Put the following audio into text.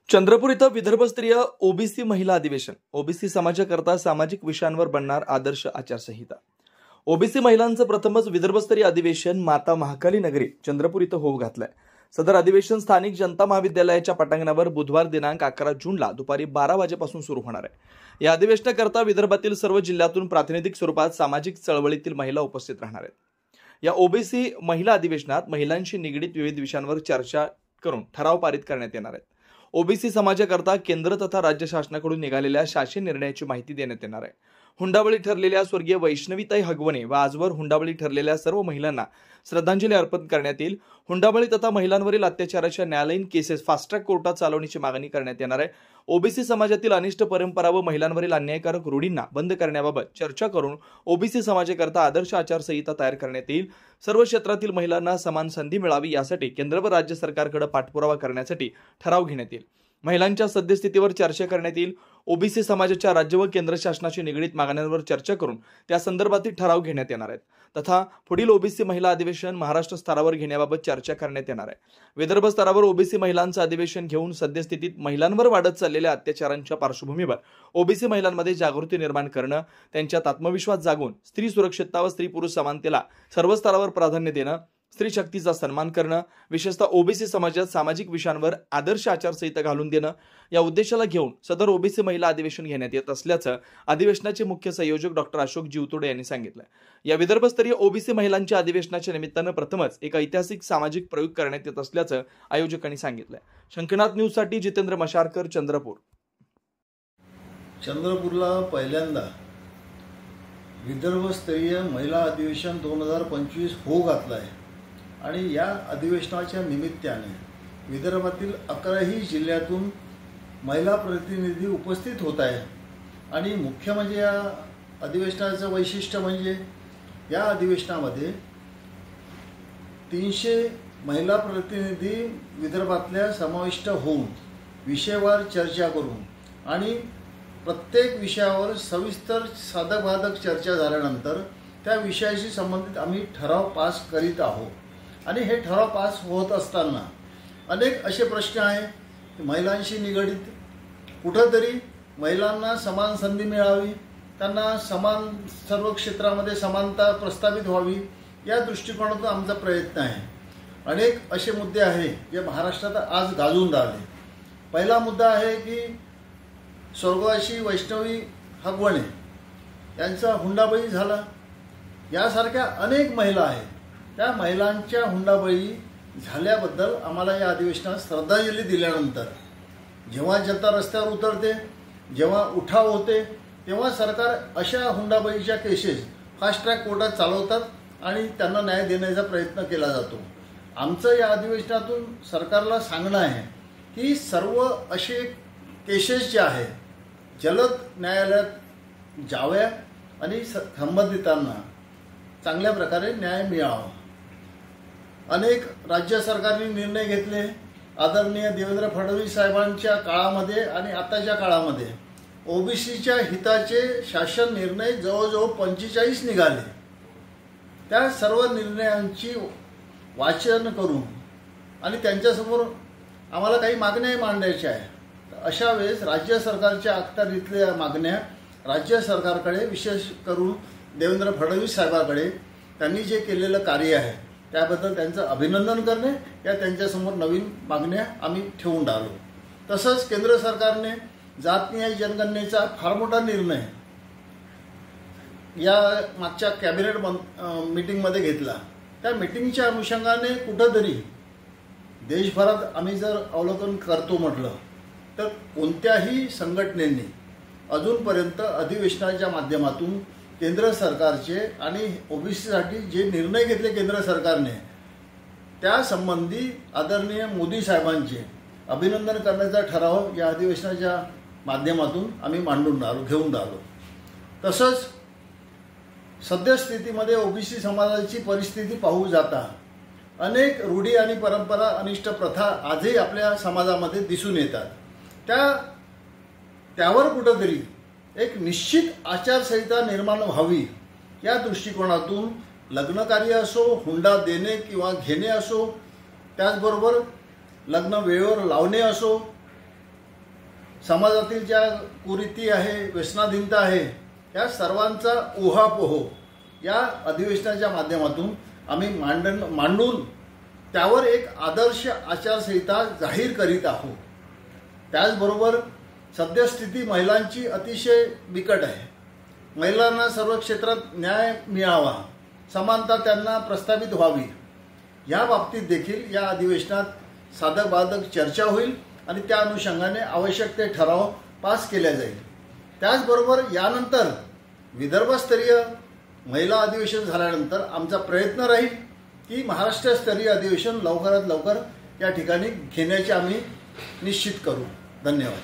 चंद्रपूर इथं विदर्भस्तरीय ओबीसी महिला अधिवेशन. ओबीसी समाजाकरता सामाजिक विषयांवर बनणार आदर्श आचारसंहिता. ओबीसी महिलांचं प्रथमच विदर्भस्तरीय अधिवेशन माता महाकाली नगरी चंद्रपूर इथं होऊ घातलंय. सदर अधिवेशन स्थानिक जनता महाविद्यालयाच्या पटांगणावर बुधवार दिनांक 11 जूनला दुपारी 12 वाजेपासून सुरू होणार आहे. या अधिवेशनाकरता विदर्भातील सर्व जिल्ह्यातून प्रातिनिधिक स्वरूपात सामाजिक चळवळीतील महिला उपस्थित राहणार आहेत. या ओबीसी महिला अधिवेशनात महिलांशी निगडीत विविध विषयांवर चर्चा करून ठराव पारित करण्यात येणार आहेत. ओबीसी समाजाकरता केंद्र तथा राज्य शासनाकडून निघालेल्या शासन निर्णयाची माहिती देण्यात येणार आहे. हुंडाबळी ठरलेल्या स्वर्गीय वैष्णवीताई हगवणे व आजवर हुंडाबळी ठरलेल्या सर्व महिलांना श्रद्धांजली अर्पण करण्यात येईल. हुंडाबळी तथा महिलांवरील अत्याचाराच्या न्यायालयीन केसेस फास्ट ट्रॅक कोर्टात चालवण्याची मागणी करण्यात येणार आहे. ओबीसी समाजातील अनिष्ट परंपरा व महिलांवरील अन्यायकारक रूढींना बंद करण्याबाबत चर्चा करून ओबीसी समाजाकरता आदर्श आचारसंहिता तयार करण्यात येईल. सर्व क्षेत्रातील महिलांना समान संधी मिळावी यासाठी केंद्र व राज्य सरकारकडे पाठपुरावा करण्यासाठी ठराव घेण्यात येईल. महिलांच्या सद्यस्थितीवर चर्चा करण्यात येईल. ओबीसी समाजाच्या राज्य व केंद्र शासनाशी निगडीत मागण्यांवर चर्चा करून त्या संदर्भातील ठराव घेण्यात येणार आहेत. तथा पुढील ओबीसी महिला अधिवेशन महाराष्ट्र स्तरावर घेण्याबाबत चर्चा करण्यात येणार आहे. विदर्भ स्तरावर ओबीसी महिलांचं अधिवेशन घेऊन सद्यस्थितीत महिलांवर वाढत चाललेल्या अत्याचारांच्या पार्श्वभूमीवर ओबीसी महिलांमध्ये जागृती निर्माण करणं, त्यांच्यात आत्मविश्वास जागून स्त्री सुरक्षितता व स्त्री पुरुष समानतेला सर्व स्तरावर प्राधान्य देणं, स्त्री शक्तीचा सन्मान करणं, विशेषतः ओबीसी समाजात सामाजिक विषयांवर आदर्श आचारसंहिता घालून देणं या उद्देशाला घेऊन सदर ओबीसी महिला अधिवेशन घेण्यात येत असल्याचं अधिवेशनाचे मुख्य संयोजक डॉक्टर अशोक जीवतोडे यांनी सांगितलं. या विदर्भस्तरीय ओबीसी महिलांच्या अधिवेशनाच्या निमित्तानं प्रथमच एक ऐतिहासिक सामाजिक प्रयोग करण्यात येत असल्याचं आयोजकांनी सांगितलं. शंखनाथ न्यूजसाठी जितेंद्र मशारकर, चंद्रपूर. चंद्रपूरला पहिल्यांदा विदर्भस्तरीय महिला अधिवेशन 2025 होऊ घातलं आहे आणि या अधिवेशनाच्या निमित्ताने विदर्भातील 11ही जिल्ह्यातून महिला प्रतिनिधी उपस्थित होत आहे. आणि मुख्य म्हणजे या अधिवेशनाचं वैशिष्ट्य म्हणजे या अधिवेशनामध्ये 300 महिला प्रतिनिधी विदर्भातल्या समाविष्ट होऊन विषयवार चर्चा करून आणि प्रत्येक विषयावर सविस्तर साधक चर्चा झाल्यानंतर त्या विषयाशी संबंधित आम्ही ठराव पास करीत आहोत. आणि हे ठराव पास होत असताना अनेक असे प्रश्न आहेत. महिलांशी निगडीत कुठंतरी महिलांना समान संधी मिळावी, त्यांना समान सर्व क्षेत्रामध्ये समानता प्रस्थापित व्हावी या दृष्टिकोनातून आमचा प्रयत्न आहे. अनेक असे मुद्दे आहेत जे महाराष्ट्रात आज गाजून राहिले. पहिला मुद्दा आहे की स्वर्गवासी वैष्णवी हगवणे यांचा हुंडाबळी झाला. यासारख्या अनेक महिला आहेत. त्या महिलांच्या हुंडाबळी झाल्याबद्दल आम्हाला या अधिवेशनात श्रद्धांजली दिल्यानंतर जेव्हा जनता रस्त्यावर उतरते, जेव्हा उठाव होते, तेव्हा सरकार अशा हुंडाबळीच्या केसेस फास्ट ट्रॅक कोर्टात चालवतात आणि त्यांना न्याय देण्याचा प्रयत्न केला जातो. आमचं या अधिवेशनातून सरकारला सांगणं आहे की सर्व असे केसेस जे आहेत जलद न्यायालयात जाव्या आणि संबंधितांना चांगल्या प्रकारे न्याय मिळावा. अनेक राज्य सरकारने निर्णय घेतले. आदरणीय देवेंद्र फडणवीस साहेबांच्या काळामध्ये आणि आताच्या काळामध्ये ओबीसीच्या हिताचे शासन निर्णय जवळजवळ 45 निघाले. त्या सर्व निर्णयांची वाचन करून आणि त्यांच्यासमोर आम्हाला काही मागण्या मांडायच्या आहेत. अशा वेळेस राज्य सरकारच्या अखत्यारीतल्या मागण्या राज्य सरकारकडे, विशेष करून देवेंद्र फडणवीस साहेबांकडे त्यांनी जे केलेलं कार्य आहे त्याबद्दल त्यांचं अभिनंदन करणे या त्यांच्यासमोर नवीन मागण्या आम्ही ठेवून राहिलो. तसंच केंद्र सरकारने जातनिहाय जनगणनेचा फार मोठा निर्णय या मागच्या कॅबिनेट मीटिंगमध्ये घेतला. त्या मीटिंगच्या अनुषंगाने कुठंतरी देशभरात आम्ही जर अवलोकन करतो म्हटलं तर कोणत्याही संघटनेने अजूनपर्यंत अधिवेशनाच्या माध्यमातून केंद्र सरकारचे आणि ओबीसीसाठी जे निर्णय घेतले केंद्र सरकारने त्या संबंधी आदरणीय मोदी साहेबांचे अभिनंदन करण्याचा ठराव या अधिवेशनाच्या माध्यमातून आम्ही घेऊन राहिलो. तसंच सद्यस्थितीमध्ये ओबीसी समाजाची परिस्थिती पाहू जाता अनेक रूढी आणि परंपरा, अनिष्ट प्रथा आजही आपल्या समाजामध्ये दिसून येतात. त्यावर कुठंतरी एक निश्चित आचारसंहिता निर्माण व्हावी या दृष्टिकोनातून लग्न कार्य असो, हुंडा देणे किंवा घेणे असो, त्याचबरोबर लग्न वेळेवर लावणे असो, समाजातील ज्या कुरीती आहे, व्यसनाधीनता आहे, या सर्वांचा उहापोह या अधिवेशनाच्या माध्यमातून आम्ही मांडून त्यावर एक आदर्श आचारसंहिता जाहीर करीत आहोत. त्याचबरोबर सद्यस्थिती महिलांची अतिशय बिकट आहे. महिलांना सर्व क्षेत्रात न्याय मिळावा, समानता त्यांना प्रस्थापित व्हावी, या बाबतीत देखील या अधिवेशनात साधक बाधक चर्चा होईल आणि त्या अनुषंगाने आवश्यक ते ठराव पास केले जाईल. त्याचबरोबर यानंतर विदर्भस्तरीय महिला अधिवेशन झाल्यानंतर आमचा प्रयत्न राहील की महाराष्ट्रस्तरीय अधिवेशन लवकरात लवकर या ठिकाणी घेण्याचे आम्ही निश्चित करू. धन्यवाद.